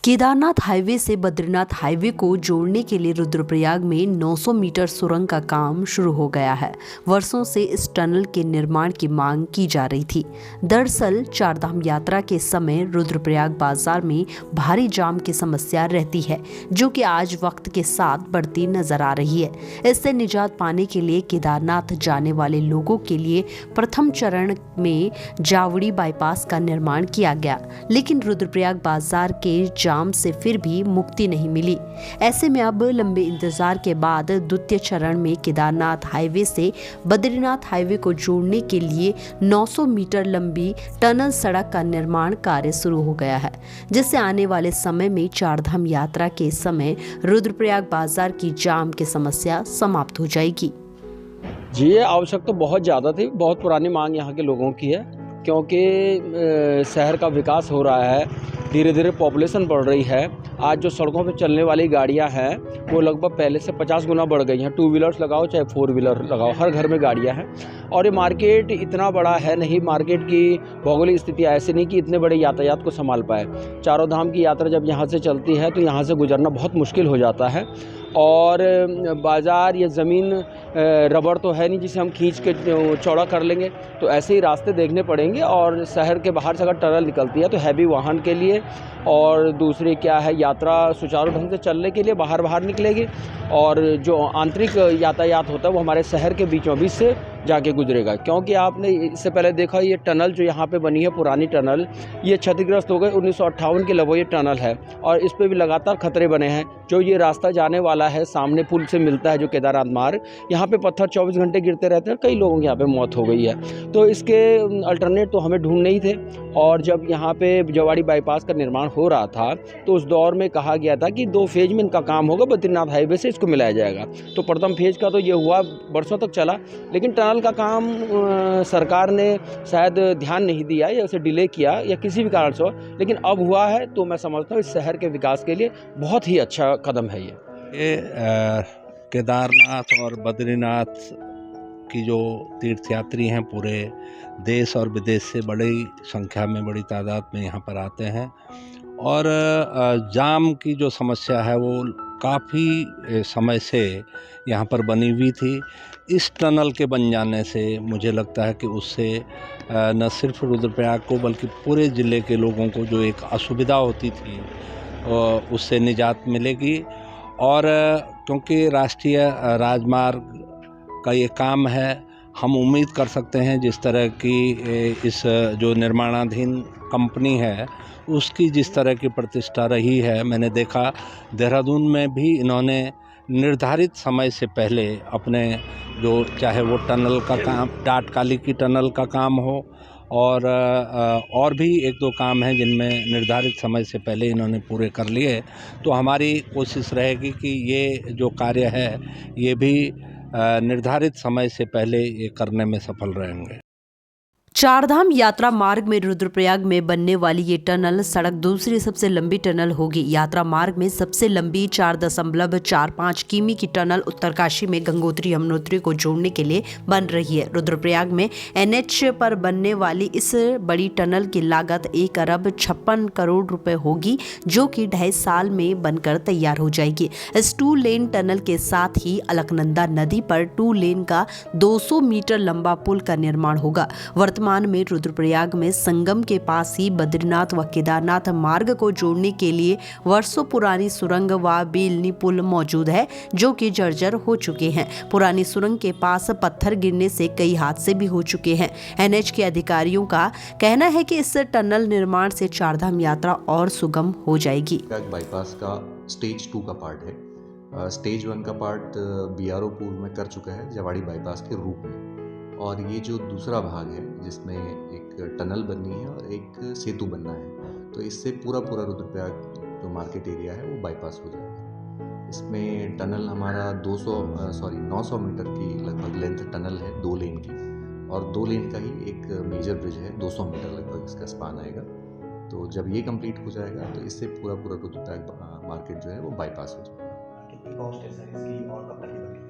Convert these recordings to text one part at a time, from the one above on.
Kedarnath highway से Badrinath highway को जोड़ने के लिए रुद्रप्रयाग में 900 मीटर सुरंग का काम शुरू हो गया है। वर्षों से इस टनल के निर्माण की मांग की जा रही थी। दरअसल चारधाम यात्रा के समय रुद्रप्रयाग बाजार में भारी जाम की समस्या रहती है, जो कि आज वक्त के साथ बढ़ती नजर आ रही है। इससे निजात पाने के लिए केदारनाथ जाने वाले लोगों के लिए प्रथम चरण में जावड़ी बाईपास का निर्माण किया गया, लेकिन रुद्रप्रयाग बाजार के जाम से फिर भी मुक्ति नहीं मिली। ऐसे में अब लंबे इंतजार के बाद द्वितीय चरण में केदारनाथ हाईवे से बद्रीनाथ हाईवे को जोड़ने के लिए 900 मीटर लंबी टनल सड़क का निर्माण कार्य शुरू हो गया है, जिससे आने वाले समय में चारधाम यात्रा के समय रुद्रप्रयाग बाजार की जाम की समस्या समाप्त हो जाएगी। जी, ये आवश्यकता तो बहुत ज़्यादा थी। बहुत पुरानी मांग यहाँ के लोगों की है, क्योंकि शहर का विकास हो रहा है, धीरे धीरे पॉपुलेशन बढ़ रही है। आज जो सड़कों पे चलने वाली गाड़ियाँ हैं वो लगभग पहले से 50 गुना बढ़ गई हैं। टू व्हीलर्स लगाओ चाहे फोर व्हीलर लगाओ, हर घर में गाड़ियाँ हैं। और ये मार्केट इतना बड़ा है नहीं, मार्केट की भौगोलिक स्थिति ऐसी नहीं कि इतने बड़े यातायात को संभाल पाए। चारों धाम की यात्रा जब यहाँ से चलती है तो यहाँ से गुजरना बहुत मुश्किल हो जाता है। और बाज़ार या ज़मीन रबड़ तो है नहीं जिसे हम खींच के चौड़ा कर लेंगे, तो ऐसे ही रास्ते देखने पड़ेंगे। और शहर के बाहर से अगर टनल निकलती है तो हैवी वाहन के लिए, और दूसरी क्या है, यात्रा सुचारू ढंग से चलने के लिए बाहर निकलेगी। और जो आंतरिक यातायात होता है वो हमारे शहर के बीचों बीच से जाके गुजरेगा। क्योंकि आपने इससे पहले देखा, ये टनल जो यहाँ पे बनी है, पुरानी टनल, ये क्षतिग्रस्त हो गई। 1958 के लगभग ये टनल है और इस पे भी लगातार खतरे बने हैं। जो ये रास्ता जाने वाला है, सामने पुल से मिलता है जो केदारनाथ मार्ग, यहाँ पे पत्थर 24 घंटे गिरते रहते हैं। कई लोगों की यहाँ पे मौत हो गई है। तो इसके अल्टरनेट तो हमें ढूंढने ही थे। और जब यहाँ पे जवाड़ी बाईपास का निर्माण हो रहा था तो उस दौर में कहा गया था कि 2 फेज में इनका काम होगा, बद्रीनाथ हाईवे से इसको मिलाया जाएगा। तो प्रथम फेज का तो ये हुआ, वर्षों तक चला, लेकिन टनल का काम सरकार ने शायद ध्यान नहीं दिया या उसे डिले किया या किसी भी कारण से हो, लेकिन अब हुआ है। तो मैं समझता हूँ इस शहर के विकास के लिए बहुत ही अच्छा कदम है ये। केदारनाथ और बद्रीनाथ की जो तीर्थयात्री हैं, पूरे देश और विदेश से बड़ी संख्या में, बड़ी तादाद में यहाँ पर आते हैं। और जाम की जो समस्या है वो काफ़ी समय से यहाँ पर बनी हुई थी। इस टनल के बन जाने से मुझे लगता है कि उससे न सिर्फ रुद्रप्रयाग को बल्कि पूरे ज़िले के लोगों को जो एक असुविधा होती थी उससे निजात मिलेगी। और क्योंकि राष्ट्रीय राजमार्ग का ये काम है, हम उम्मीद कर सकते हैं जिस तरह की इस जो निर्माणाधीन कंपनी है उसकी जिस तरह की प्रतिष्ठा रही है। मैंने देखा देहरादून में भी इन्होंने निर्धारित समय से पहले अपने जो, चाहे वो टनल का काम, टाटकाली की टनल का काम हो और भी 1-2 काम हैं जिनमें निर्धारित समय से पहले इन्होंने पूरे कर लिए। तो हमारी कोशिश रहेगी कि ये जो कार्य है ये भी निर्धारित समय से पहले ये करने में सफल रहेंगे। चारधाम यात्रा मार्ग में रुद्रप्रयाग में बनने वाली ये टनल सड़क दूसरी सबसे लंबी टनल होगी। यात्रा मार्ग में सबसे लंबी 4.45 किमी की टनल उत्तरकाशी में गंगोत्री यमुनोत्री को जोड़ने के लिए बन रही है। रुद्रप्रयाग में NH पर बनने वाली इस बड़ी टनल की लागत 1 अरब 56 करोड़ रुपए होगी, जो कि 2.5 साल में बनकर तैयार हो जाएगी। इस 2 लेन टनल के साथ ही अलकनंदा नदी पर 2 लेन का 200 मीटर लंबा पुल का निर्माण होगा। वर्तमान में रुद्रप्रयाग में संगम के पास ही बद्रीनाथ व केदारनाथ मार्ग को जोड़ने के लिए वर्षों पुरानी सुरंग व बेलनी पुल मौजूद है, जो कि जर्जर हो चुके हैं। पुरानी सुरंग के पास पत्थर गिरने से कई हादसे भी हो चुके हैं। NH के अधिकारियों का कहना है कि इस टनल निर्माण से चारधाम यात्रा और सुगम हो जाएगी। बाईपास का स्टेज 2 का पार्ट है। स्टेज 1 का पार्ट BRO पूर्व में कर चुका है जवाड़ी बाईपास के रूप में, और ये जो दूसरा भाग है जिसमें एक टनल बननी है और एक सेतु बनना है, तो इससे पूरा रुद्रप्रयाग जो मार्केट एरिया है वो बाईपास हो जाएगा। इसमें टनल हमारा 900 मीटर की लगभग लेंथ टनल है, 2 लेन की, और 2 लेन का ही एक मेजर ब्रिज है, 200 मीटर लगभग इसका स्पान आएगा। तो जब ये कंप्लीट हो जाएगा तो इससे पूरा रुद्रप्रयाग मार्केट जो है वो बाईपास हो जाएगा। कितनी कॉस्ट है सर इसकी और कब तक लगेगी?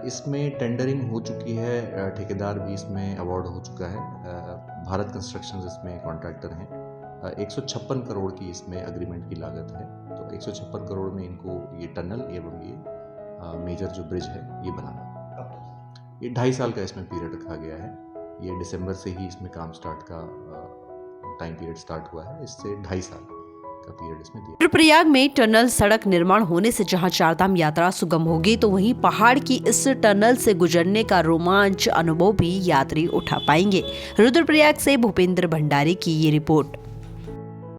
इसमें टेंडरिंग हो चुकी है, ठेकेदार भी इसमें अवार्ड हो चुका है। भारत कंस्ट्रक्शंस इसमें कॉन्ट्रैक्टर हैं, 156 करोड़ की इसमें एग्रीमेंट की लागत है। तो 156 करोड़ में इनको ये टनल एवं ये मेजर जो ब्रिज है ये बनाना। ये 2.5 साल का इसमें पीरियड रखा गया है। ये दिसंबर से ही इसमें काम स्टार्ट का टाइम पीरियड स्टार्ट हुआ है। इससे 2.5 साल का पीरियड इसमें दिया। रुद्रप्रयाग में टनल सड़क निर्माण होने से जहां चारधाम यात्रा सुगम होगी, तो वहीं पहाड़ की इस टनल से गुजरने का रोमांच अनुभव भी यात्री उठा पाएंगे। रुद्रप्रयाग से भूपेंद्र भंडारी की ये रिपोर्ट।